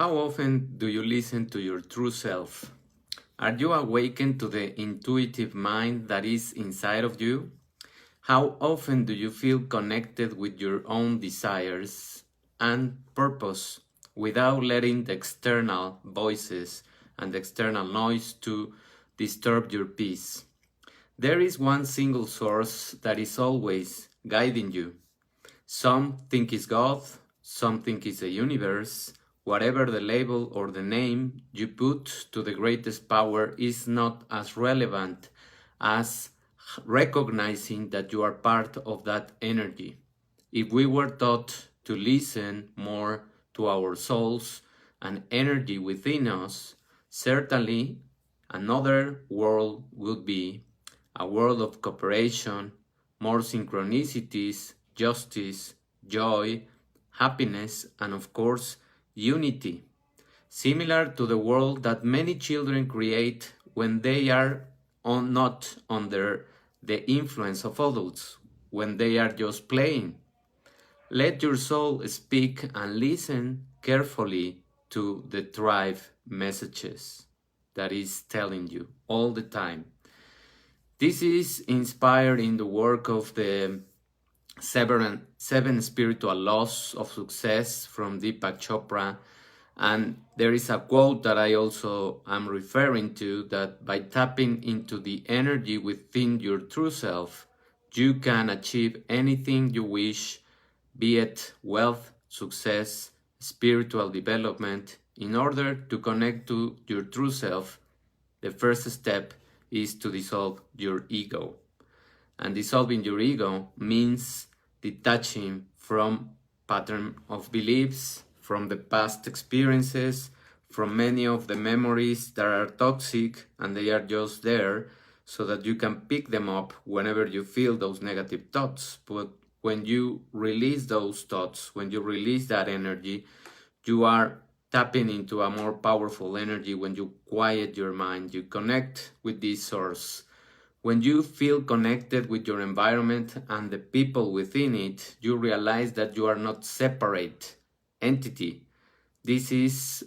How often do you listen to your true self? Are you awakened to the intuitive mind that is inside of you? How often do you feel connected with your own desires and purpose without letting the external voices and the external noise to disturb your peace? There is one single source that is always guiding you. Some think it's God, some think it's the universe. Whatever the label or the name you put to the greatest power is not as relevant as recognizing that you are part of that energy. If we were taught to listen more to our souls and energy within us, certainly another world would be a world of cooperation, more synchronicities, justice, joy, happiness, and of course, unity, similar to the world that many children create when they are not under the influence of adults, when they are just playing. Let your soul speak and listen carefully to the tribe messages that is telling you all the time. This is inspired in the work of the seven spiritual laws of success from Deepak Chopra. And there is a quote that I also am referring to, that by tapping into the energy within your true self, you can achieve anything you wish, be it wealth, success, spiritual development. In order to connect to your true self, the first step is to dissolve your ego. And dissolving your ego means detaching from pattern of beliefs, from the past experiences, from many of the memories that are toxic and they are just there so that you can pick them up whenever you feel those negative thoughts. But when you release those thoughts, when you release that energy, you are tapping into a more powerful energy. When you quiet your mind, you connect with this source. When you feel connected with your environment and the people within it, you realize that you are not separate entity. This is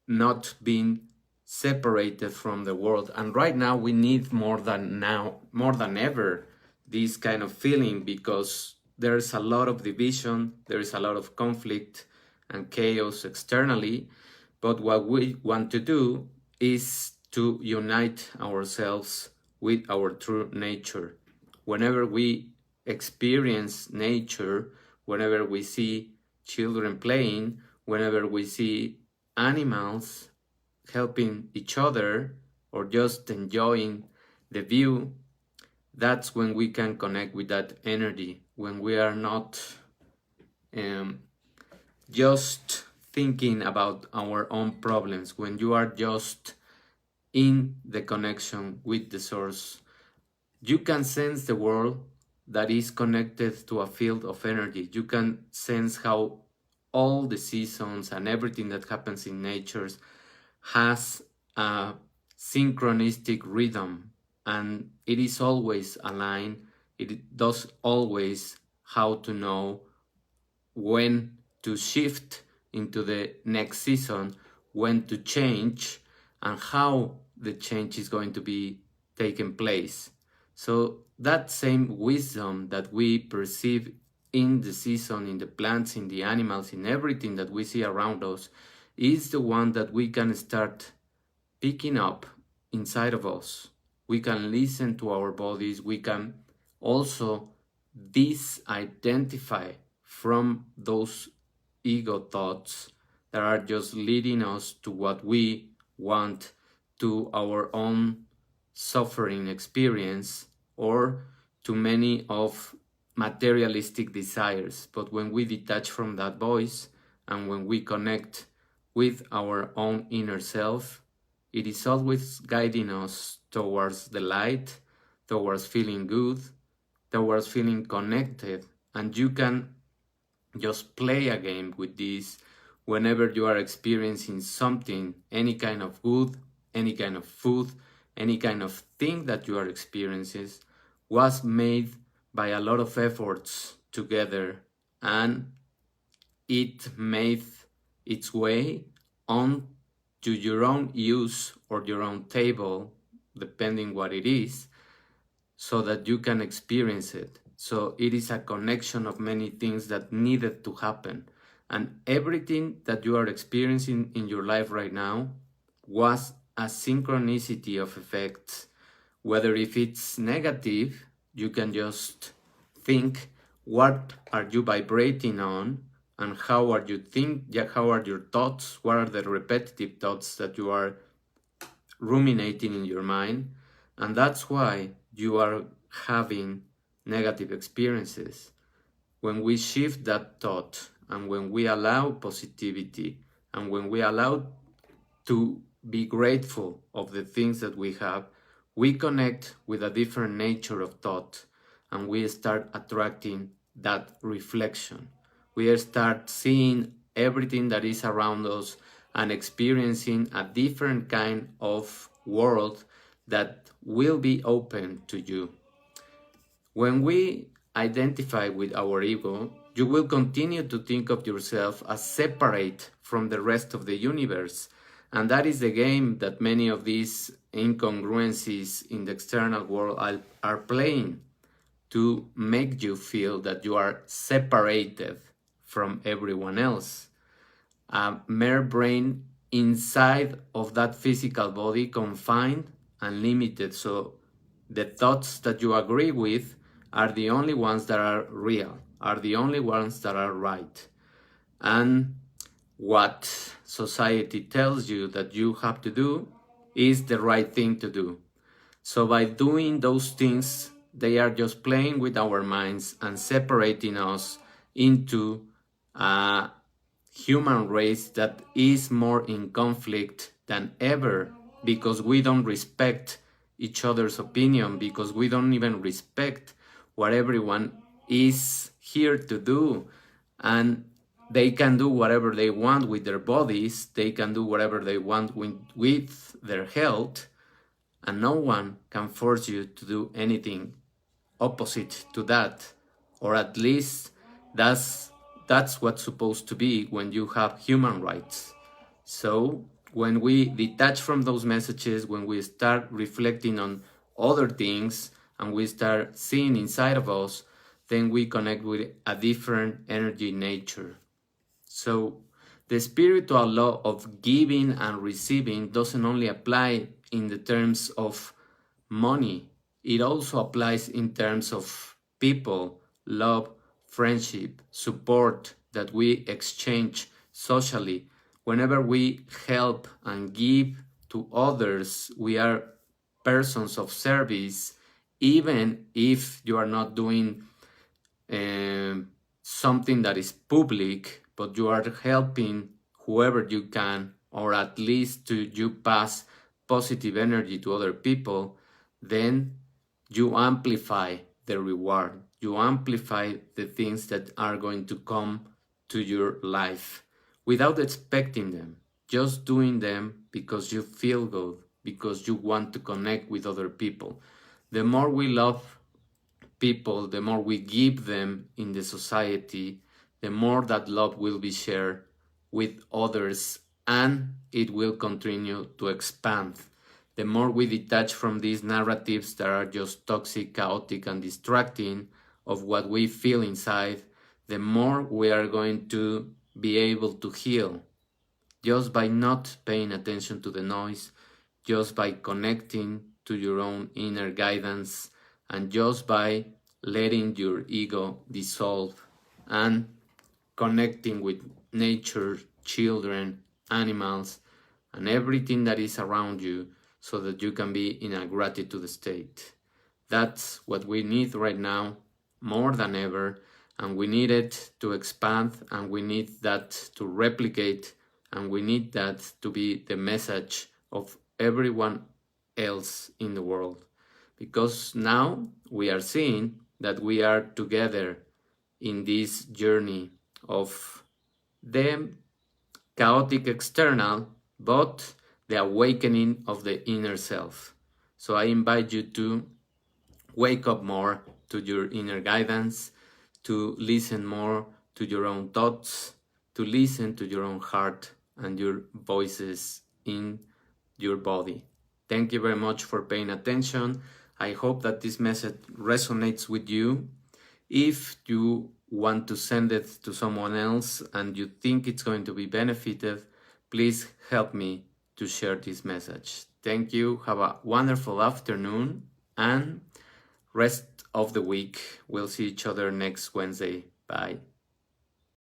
not being separated from the world. And right now we need more than ever, this kind of feeling, because there's a lot of division, there is a lot of conflict and chaos externally. But what we want to do is to unite ourselves with our true nature. Whenever we experience nature, whenever we see children playing, whenever we see animals helping each other or just enjoying the view, that's when we can connect with that energy, when we are not just thinking about our own problems, when you are just in the connection with the source. You can sense the world that is connected to a field of energy. You can sense how all the seasons and everything that happens in nature has a synchronistic rhythm, and it is always aligned. It does always how to know when to shift into the next season, when to change, and how the change is going to be taking place. So that same wisdom that we perceive in the season, in the plants, in the animals, in everything that we see around us, is the one that we can start picking up inside of us. We can listen to our bodies. We can also disidentify from those ego thoughts that are just leading us to what we want, to our own suffering experience, or to many of materialistic desires. But when we detach from that voice and when we connect with our own inner self, it is always guiding us towards the light, towards feeling good, towards feeling connected. And you can just play a game with this whenever you are experiencing something, any kind of good, any kind of food, any kind of thing that you are experiencing was made by a lot of efforts together, and it made its way on to your own use or your own table, depending what it is, so that you can experience it. So it is a connection of many things that needed to happen. And everything that you are experiencing in your life right now was a synchronicity of effects. Whether if it's negative, you can just think what are you vibrating on, and how are you how are your thoughts, what are the repetitive thoughts that you are ruminating in your mind, and that's why you are having negative experiences. When we shift that thought, and when we allow positivity, and when we allow to be grateful of the things that we have, we connect with a different nature of thought, and we start attracting that reflection. We start seeing everything that is around us and experiencing a different kind of world that will be open to you. When we identify with our ego, you will continue to think of yourself as separate from the rest of the universe. And that is the game that many of these incongruencies in the external world are playing, to make you feel that you are separated from everyone else. A mere brain inside of that physical body, confined and limited. So the thoughts that you agree with are the only ones that are real, are the only ones that are right. And what society tells you that you have to do is the right thing to do. So by doing those things, they are just playing with our minds and separating us into a human race that is more in conflict than ever, because we don't respect each other's opinion, because we don't even respect what everyone is here to do. And they can do whatever they want with their bodies, they can do whatever they want with their health, and no one can force you to do anything opposite to that. Or at least that's what's supposed to be when you have human rights. So when we detach from those messages, when we start reflecting on other things, and we start seeing inside of us, then we connect with a different energy nature. So the spiritual law of giving and receiving doesn't only apply in the terms of money, it also applies in terms of people, love, friendship, support that we exchange socially. Whenever we help and give to others, we are persons of service, even if you are not doing something that is public, but you are helping whoever you can, or at least you pass positive energy to other people, then you amplify the reward. You amplify the things that are going to come to your life without expecting them, just doing them because you feel good, because you want to connect with other people. The more we love people, the more we give them in the society, the more that love will be shared with others, and it will continue to expand. The more we detach from these narratives that are just toxic, chaotic, and distracting of what we feel inside, the more we are going to be able to heal, just by not paying attention to the noise, just by connecting to your own inner guidance, and just by letting your ego dissolve and connecting with nature, children, animals, and everything that is around you, so that you can be in a gratitude state. That's what we need right now more than ever, and we need it to expand, and we need that to replicate, and we need that to be the message of everyone else in the world. Because now we are seeing that we are together in this journey of the chaotic external, but the awakening of the inner self. So I invite you to wake up more to your inner guidance, to listen more to your own thoughts, to listen to your own heart, and your voices in your body. Thank you very much for paying attention. I hope that this message resonates with you. If you want to send it to someone else and you think it's going to be benefited, please help me to share this message. Thank you. Have a wonderful afternoon and rest of the week. We'll see each other next Wednesday. Bye.